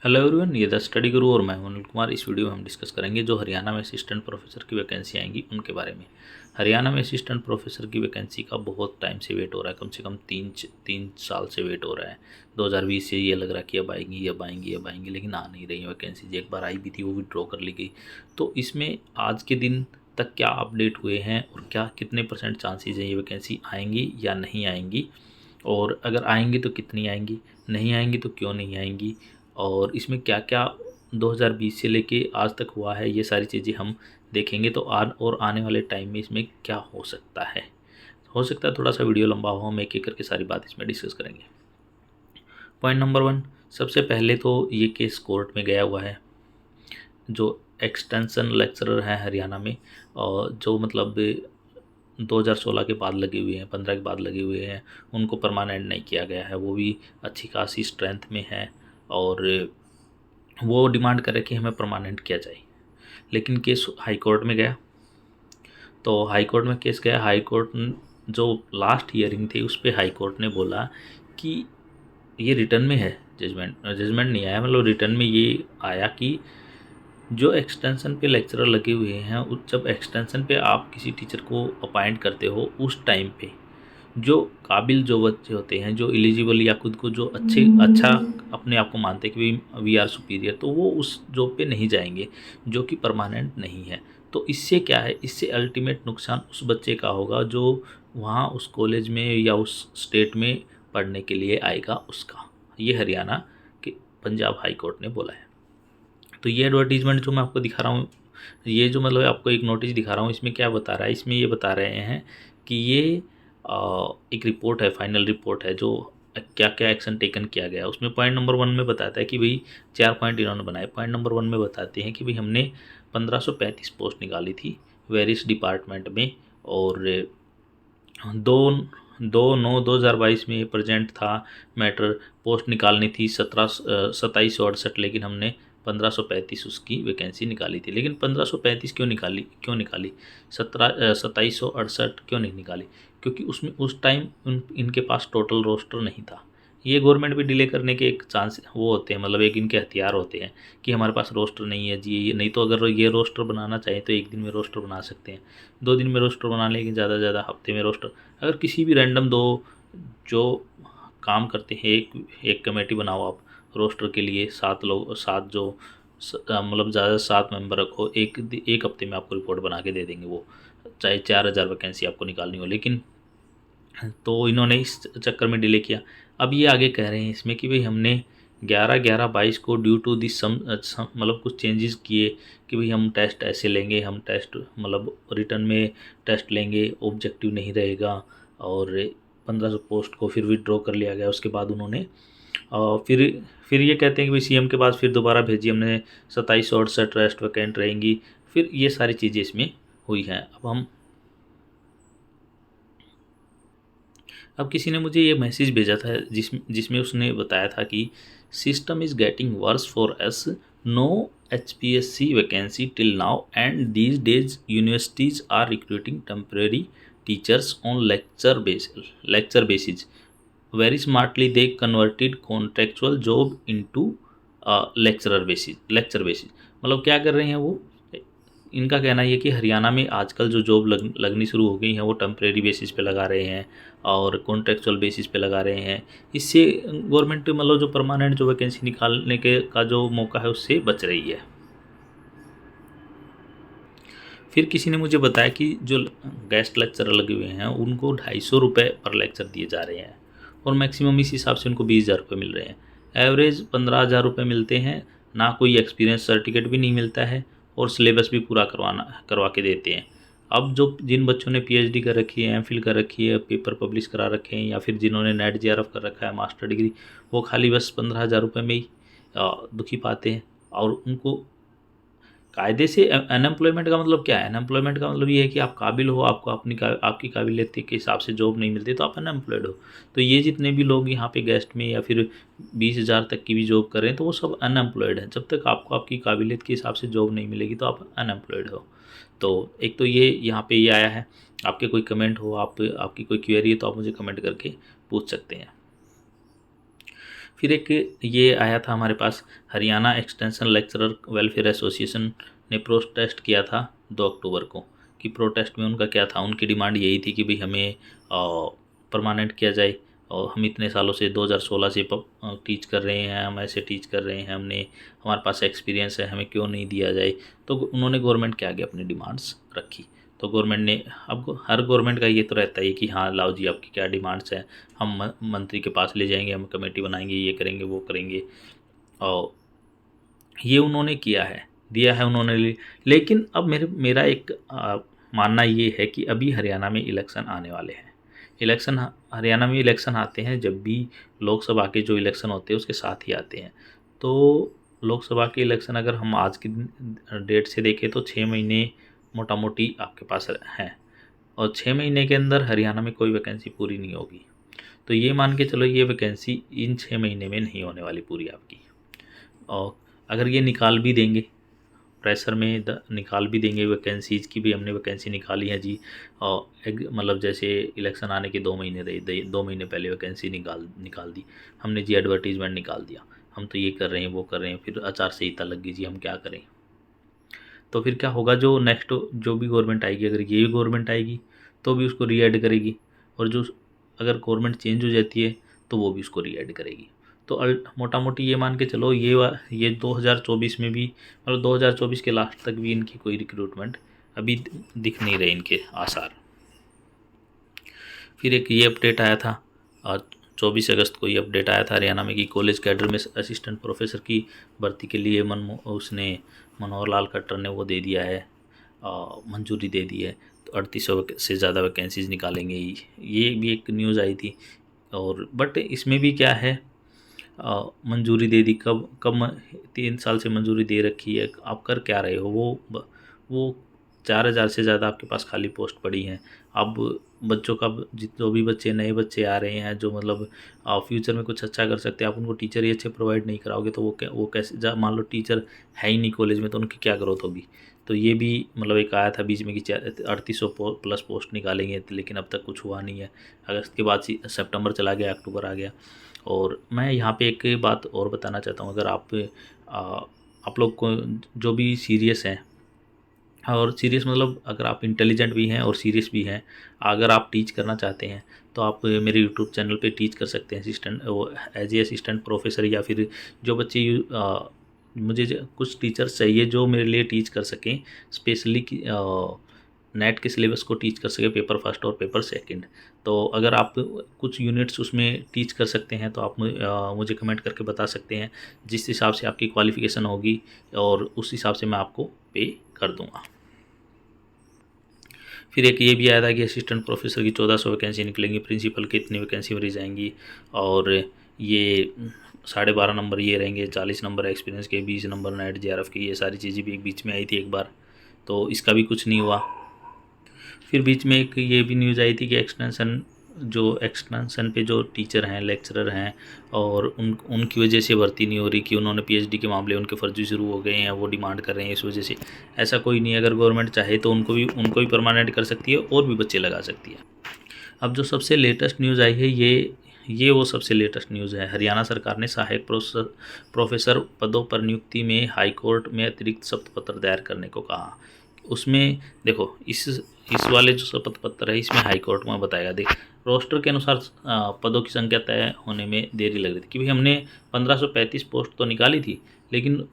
Hello everyone, ये the study गुरु और मैं हूं अनिल कुमार। इस वीडियो में हम डिस्कस करेंगे जो हरियाणा में असिस्टेंट प्रोफेसर की वैकेंसी आएंगी उनके बारे में। हरियाणा में असिस्टेंट प्रोफेसर की वैकेंसी का बहुत टाइम से वेट हो रहा है, कम से कम तीन साल से वेट हो रहा है। 2020 से ये लग रहा है कि अब आएंगी अब आएंगी अब आएंगी, लेकिन आ नहीं रही वैकेंसी। एक बार आई भी थी, वो विड्रॉ कर ली गई। तो इसमें आज के दिन तक क्या अपडेट हुए हैं और क्या कितने % चांसेस हैं ये वैकेंसी आएंगी या नहीं आएंगी, और अगर आएंगी तो कितनी आएंगी, नहीं आएंगी तो क्यों नहीं आएंगी, और इसमें क्या क्या 2020 से लेके आज तक हुआ है, ये सारी चीज़ें हम देखेंगे। तो और आने वाले टाइम में इसमें क्या हो सकता है थोड़ा सा वीडियो लंबा हो, हम एक एक करके सारी बात इसमें डिस्कस करेंगे। पॉइंट नंबर 1, सबसे पहले तो ये केस कोर्ट में गया हुआ है। जो एक्सटेंशन लेक्चरर हैं हरियाणा में, और जो मतलब 2016 के बाद लगे हुए हैं, 15 के बाद लगे हुए हैं, उनको परमानेंट नहीं किया गया है। वो भी अच्छी खासी स्ट्रेंथ में है और वो डिमांड करे कि हमें परमानेंट किया जाए। लेकिन केस हाई कोर्ट में गया। तो हाई कोर्ट में केस गया। हाई कोर्ट जो लास्ट हियरिंग थी उस पर हाई कोर्ट ने बोला कि ये रिटर्न में है, जजमेंट नहीं आया, मतलब रिटर्न में ये आया कि जो एक्सटेंशन पे लेक्चरर लगे हुए हैं, जब एक्सटेंशन पे आप किसी टीचर को अपॉइंट करते हो, उस टाइम पे जो काबिल जो बच्चे होते हैं, जो एलिजिबल या खुद को जो अच्छा अपने आप को मानते हैं कि वी आर सुपीरियर, तो वो उस जॉब पे नहीं जाएंगे जो कि परमानेंट नहीं है। तो इससे क्या है, इससे अल्टीमेट नुकसान उस बच्चे का होगा जो वहाँ उस कॉलेज में या उस स्टेट में पढ़ने के लिए आएगा उसका। ये हरियाणा के पंजाब हाई कोर्ट ने बोला है। तो ये एडवर्टीजमेंट जो मैं आपको दिखा रहा हूँ, ये जो मतलब आपको एक नोटिस दिखा रहा हूँ, इसमें क्या बता रहा है, इसमें ये बता रहे हैं कि ये एक रिपोर्ट है, फाइनल रिपोर्ट है, जो क्या क्या एक्शन टेकन किया गया। उसमें पॉइंट नंबर 1 में बताता है कि भाई 4 पॉइंट इन्होंने बनाए। पॉइंट नंबर 1 में बताते हैं कि भाई हमने 1535 पोस्ट निकाली थी वेरियस डिपार्टमेंट में, और 2/9/2022 में प्रेजेंट था मैटर। पोस्ट निकालनी थी 2768, लेकिन हमने 1535 उसकी वैकेंसी निकाली थी। लेकिन 1535 क्यों निकाली 2768 क्यों नहीं निकाली? क्योंकि उसमें उस टाइम इनके पास टोटल रोस्टर नहीं था। ये गवर्नमेंट भी डिले करने के एक चांस वो होते हैं, मतलब एक इनके हथियार होते हैं कि हमारे पास रोस्टर नहीं है जी। ये नहीं तो अगर ये रोस्टर बनाना चाहे तो एक दिन में रोस्टर बना सकते हैं, 2 दिन में रोस्टर बना लेंगे, ज़्यादा से ज़्यादा हफ्ते में रोस्टर। अगर किसी भी रैंडम दो जो काम करते हैं, एक कमेटी बनाओ आप रोस्टर के लिए, 7 लोग, 7 जो मतलब ज़्यादा 7 मेंबर रखो, एक हफ्ते में आपको रिपोर्ट बना के दे देंगे वो, चाहे 4000 वैकेंसी आपको निकालनी हो। लेकिन तो इन्होंने इस चक्कर में डिले किया। अब ये आगे कह रहे हैं इसमें कि भाई हमने 11/11/22 को ड्यू टू दिस मतलब कुछ चेंजेस किए कि भाई हम टेस्ट ऐसे लेंगे, हम टेस्ट मतलब रिटर्न में टेस्ट लेंगे, ऑब्जेक्टिव नहीं रहेगा। और 1500 पोस्ट को फिर विड्रॉ कर लिया गया। उसके बाद उन्होंने फिर ये कहते हैं कि भाई सीएम के पास फिर दोबारा भेजी हमने, 2768 रेस्ट वैकेंट रहेंगी। फिर ये सारी चीज़ें इसमें हुई हैं। अब किसी ने मुझे ये मैसेज भेजा था जिसमें उसने बताया था कि system is getting worse for us, no HPSC vacancy till now and these days universities are recruiting temporary teachers on lecture basis. Very smartly they converted contractual job into lecture basis. मतलब क्या कर रहे हैं वो, इनका कहना ये कि हरियाणा में आजकल जो जॉब लगनी शुरू हो गई हैं वो टेम्परेरी बेसिस पे लगा रहे हैं और कॉन्ट्रेक्चुअल बेसिस पे लगा रहे हैं। इससे गवर्नमेंट मतलब जो परमानेंट जो वैकेंसी निकालने के का जो मौका है उससे बच रही है। फिर किसी ने मुझे बताया कि जो गेस्ट लेक्चरर लगे हुए हैं उनको 250 रुपये पर लेक्चर दिए जा रहे हैं, और मैक्सिमम इस हिसाब से उनको 20,000 रुपये मिल रहे हैं। एवरेज 15,000 रुपये मिलते हैं। ना कोई एक्सपीरियंस सर्टिफिकेट भी नहीं मिलता है, और सिलेबस भी पूरा करवा के देते हैं। अब जो जिन बच्चों ने PhD कर रखी है, MPhil कर रखी है, पेपर पब्लिश करा रखे हैं, या फिर जिन्होंने NET JRF कर रखा है, मास्टर डिग्री, वो खाली बस 15,000 रुपये में ही दुखी पाते हैं। और उनको कायदे से अनएम्प्लॉयमेंट का मतलब क्या है? अनएम्प्लॉयमेंट का मतलब ये है कि आप काबिल हो, आपको आपकी काबिलियत के हिसाब से जॉब नहीं मिलती तो आप अनएम्प्लॉयड हो। तो ये जितने भी लोग यहाँ पे गेस्ट में या फिर 20,000 तक की भी जॉब कर रहे हैं तो वो सब अनएम्प्लॉयड हैं। जब तक आपको आपकी काबिलियत के हिसाब से जॉब नहीं मिलेगी तो आप अनएम्प्लॉयड हो। तो एक तो ये यहाँ पे ये आया है। आपके कोई कमेंट हो, आपकी कोई क्वेरी है तो आप मुझे कमेंट करके पूछ सकते हैं। फिर एक ये आया था हमारे पास, Haryana extension lecturer welfare association ने प्रोटेस्ट किया था 2 अक्टूबर को। कि प्रोटेस्ट में उनका क्या था, उनकी डिमांड यही थी कि भाई हमें परमानेंट किया जाए, और हम इतने सालों से 2016 से टीच कर रहे हैं, हम ऐसे टीच कर रहे हैं, हमारे पास एक्सपीरियंस है, हमें क्यों नहीं दिया जाए। तो उन्होंने गवर्नमेंट के आगे अपनी डिमांड्स रखी। तो गवर्नमेंट ने, अब हर गवर्नमेंट का ये तो रहता है कि हाँ लाओ जी आपकी क्या डिमांड्स हैं, हम मंत्री के पास ले जाएंगे, हम कमेटी बनाएंगे, ये करेंगे वो करेंगे। और ये उन्होंने किया है, दिया है उन्होंने लेकिन अब मेरा एक मानना ये है कि अभी हरियाणा में इलेक्शन आने वाले हैं। हरियाणा में इलेक्शन आते हैं जब भी लोकसभा के जो इलेक्शन होते हैं उसके साथ ही आते हैं। तो लोकसभा के इलेक्शन अगर हम आज की डेट से देखें तो 6 महीने मोटा मोटी आपके पास हैं, और 6 महीने के अंदर हरियाणा में कोई वैकेंसी पूरी नहीं होगी। तो ये मान के चलो ये वैकेंसी इन 6 महीने में नहीं होने वाली पूरी आपकी। और अगर ये निकाल भी देंगे, प्रेशर में निकाल भी देंगे वैकेंसीज़ की भी, हमने वैकेंसी निकाली है जी, और मतलब जैसे इलेक्शन आने के 2 महीने रहे, 2 महीने पहले वैकेंसी निकाल दी हमने जी, एडवर्टीजमेंट निकाल दिया, हम तो ये कर रहे हैं वो कर रहे हैं, फिर आचार संहिता लग गई जी, हम क्या करें। तो फिर क्या होगा, जो नेक्स्ट जो भी गवर्नमेंट आएगी, अगर ये भी गवर्नमेंट आएगी तो भी उसको रीएड करेगी, और जो अगर गवर्नमेंट चेंज हो जाती है तो वो भी उसको रीएड करेगी। तो मोटा मोटी ये मान के चलो ये 2024 में भी, मतलब 2024 के लास्ट तक भी इनकी कोई रिक्रूटमेंट अभी दिख नहीं रहे इनके आसार। फिर एक ये अपडेट आया था, 24 अगस्त को ये अपडेट आया था हरियाणा में कि कॉलेज कैडर में असिस्टेंट प्रोफेसर की भर्ती के लिए मनोहर लाल खट्टर ने वो दे दिया है, मंजूरी दे दी है। तो 3800 से ज़्यादा वैकेंसीज निकालेंगे, ये भी एक न्यूज़ आई थी। और बट इसमें भी क्या है, मंजूरी दे दी, कब कब 3 साल से मंजूरी दे रखी है, आप कर क्या रहे हो। वो 4000 से ज़्यादा आपके पास खाली पोस्ट पड़ी हैं। अब बच्चों का, जो भी बच्चे नए बच्चे आ रहे हैं जो मतलब फ्यूचर में कुछ अच्छा कर सकते हैं, आप उनको टीचर ही अच्छे प्रोवाइड नहीं कराओगे तो वो कैसे, मान लो टीचर है ही नहीं कॉलेज में तो उनकी क्या ग्रोथ होगी। तो ये भी मतलब एक आया था बीच में कि 3800 प्लस पोस्ट निकालेंगे, लेकिन अब तक कुछ हुआ नहीं है। अगस्त के बाद सितंबर चला गया, अक्टूबर आ गया। और मैं यहाँ पे एक बात और बताना चाहता हूँ, अगर आप लोग को जो भी सीरियस हैं, और सीरियस मतलब अगर आप इंटेलिजेंट भी हैं और सीरियस भी हैं, अगर आप टीच करना चाहते हैं तो आप मेरे यूट्यूब चैनल पे टीच कर सकते हैं, एज ए असिस्टेंट प्रोफेसर, या फिर जो बच्चे मुझे कुछ टीचर्स चाहिए जो मेरे लिए टीच कर सकें, स्पेशली नेट के सिलेबस को टीच कर सके, पेपर फर्स्ट और पेपर सेकंड। तो अगर आप कुछ यूनिट्स उसमें टीच कर सकते हैं तो आप मुझे कमेंट करके बता सकते हैं, जिस हिसाब से आपकी क्वालिफ़िकेशन होगी और उस हिसाब से मैं आपको पे कर दूंगा। फिर एक ये भी आया था कि असिस्टेंट प्रोफेसर की 1400 वैकेंसी निकलेंगी, प्रिंसिपल की इतनी वैकेंसी भरी जाएंगी, और ये 12.5 नंबर ये रहेंगे, 40 नंबर एक्सपीरियंस के, 20 नंबर नेट जेआरएफ की। ये सारी चीज़ें भी एक बीच में आई थी एक बार, तो इसका भी कुछ नहीं हुआ। फिर बीच में एक ये भी न्यूज़ आई थी कि एक्सटेंशन पे जो टीचर हैं, लेक्चरर हैं, और उनकी वजह से भर्ती नहीं हो रही, कि उन्होंने पीएचडी के मामले उनके फर्जी शुरू हो गए हैं, वो डिमांड कर रहे हैं इस वजह से। ऐसा कोई नहीं है, अगर गवर्नमेंट चाहे तो उनको भी परमानेंट कर सकती है और भी बच्चे लगा सकती है। अब जो सबसे लेटेस्ट न्यूज़ आई है, ये वो सबसे लेटेस्ट न्यूज़ है। हरियाणा सरकार ने सहायक प्रोफेसर पदों पर नियुक्ति में हाईकोर्ट में अतिरिक्त शपथ पत्र दायर करने को कहा। उसमें देखो, इस वाले जो शपथ पत्र है इसमें हाईकोर्ट में बताएगा, देख रोस्टर के अनुसार पदों की संख्या तय होने में देरी लग रही थी, कि भाई हमने 1535 पोस्ट तो निकाली थी, लेकिन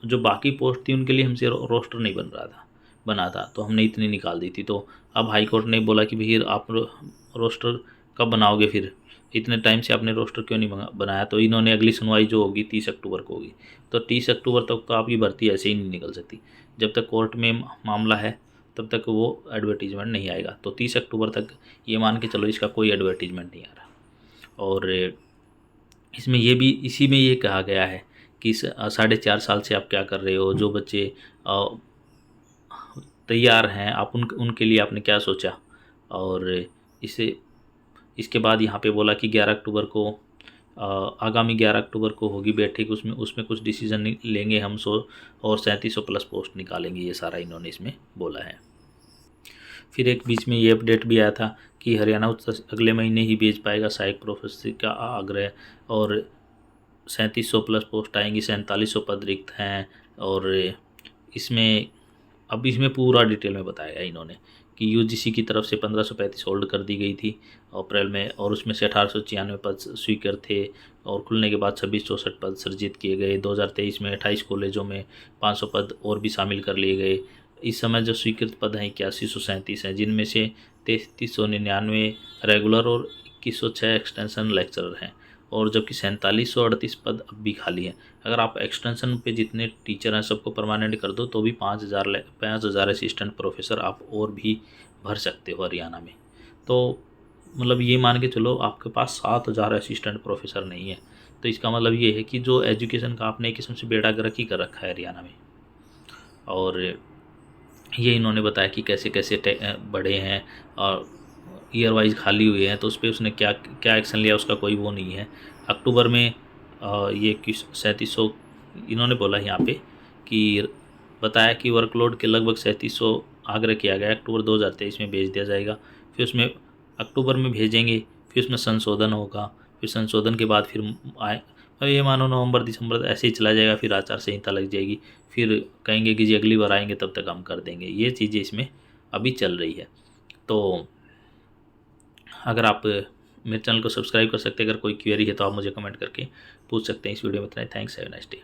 जो बाकी पोस्ट थी उनके लिए हमसे रोस्टर नहीं बना था, तो हमने इतनी निकाल दी थी। तो अब हाईकोर्ट ने बोला कि भाई आप रोस्टर कब बनाओगे, फिर इतने टाइम से आपने रोस्टर क्यों नहीं बनाया। तो इन्होंने अगली सुनवाई जो होगी 30 अक्टूबर को होगी, तो 30 अक्टूबर तक तो आपकी भर्ती ऐसे ही नहीं निकल सकती। जब तक कोर्ट में मामला है तब तक वो एडवर्टीजमेंट नहीं आएगा। तो 30 अक्टूबर तक ये मान के चलो इसका कोई एडवर्टीजमेंट नहीं आ रहा। और इसमें इसी में ये कहा गया है कि 4.5 साल से आप क्या कर रहे हो, जो बच्चे तैयार हैं आप उनके लिए आपने क्या सोचा। और इसके बाद यहाँ पे बोला कि 11 अक्टूबर को आगामी 11 अक्टूबर को होगी बैठक, उसमें कुछ डिसीजन लेंगे हम 100 और 3700 प्लस पोस्ट निकालेंगे, ये सारा इन्होंने इसमें बोला है। फिर एक बीच में ये अपडेट भी आया था कि हरियाणा अगले महीने ही भेज पाएगा सहायक प्रोफेसर का आग्रह, और 3700 प्लस पोस्ट आएंगी, 4700 पद रिक्त हैं। और इसमें अब इसमें पूरा डिटेल में बताया है इन्होंने कि यूजीसी की तरफ से 1535 होल्ड कर दी गई थी अप्रैल में, और उसमें से 1896 पद स्वीकृत थे, और खुलने के बाद 2664 पद सृजित किए गए। 2023 में 28 कॉलेजों में 500 पद और भी शामिल कर लिए गए। इस समय जो स्वीकृत पद हैं 8137 हैं, जिनमें से 3399 रेगुलर और 2106 एक्सटेंशन लेक्चरर हैं, और जबकि 4738 पद अब भी खाली हैं। अगर आप एक्सटेंशन पे जितने टीचर हैं सबको परमानेंट कर दो तो भी 5000 असिस्टेंट प्रोफेसर आप और भी भर सकते हो हरियाणा में। तो मतलब ये मान के चलो आपके पास 7000 असिस्टेंट प्रोफेसर नहीं है। तो इसका मतलब ये है कि जो एजुकेशन का आपने एक किस्म से बेड़ा गर्क ही कर रखा है हरियाणा में। और ये इन्होंने बताया कि कैसे कैसे बढ़े हैं और ईयर वाइज खाली हुए हैं, तो उस पर उसने क्या क्या एक्शन लिया उसका कोई वो नहीं है। अक्टूबर में ये 3700 इन्होंने बोला यहाँ पे कि बताया कि वर्कलोड के लगभग 3700 आग्रह किया गया, अक्टूबर 2023 में भेज दिया जाएगा। फिर उसमें अक्टूबर में भेजेंगे, फिर उसमें संशोधन होगा, फिर संशोधन के बाद फिर आए, अब ये मानो नवंबर दिसंबर ऐसे ही चला जाएगा, फिर आचार संहिता लग जाएगी, फिर कहेंगे कि जी अगली बार आएंगे तब तक हम कर देंगे। ये चीज़ें इसमें अभी चल रही है। तो अगर आप मेरे चैनल को सब्सक्राइब कर सकते हैं, अगर कोई क्वेरी है तो आप मुझे कमेंट करके पूछ सकते हैं। इस वीडियो में इतना ही। Thanks, have a nice day.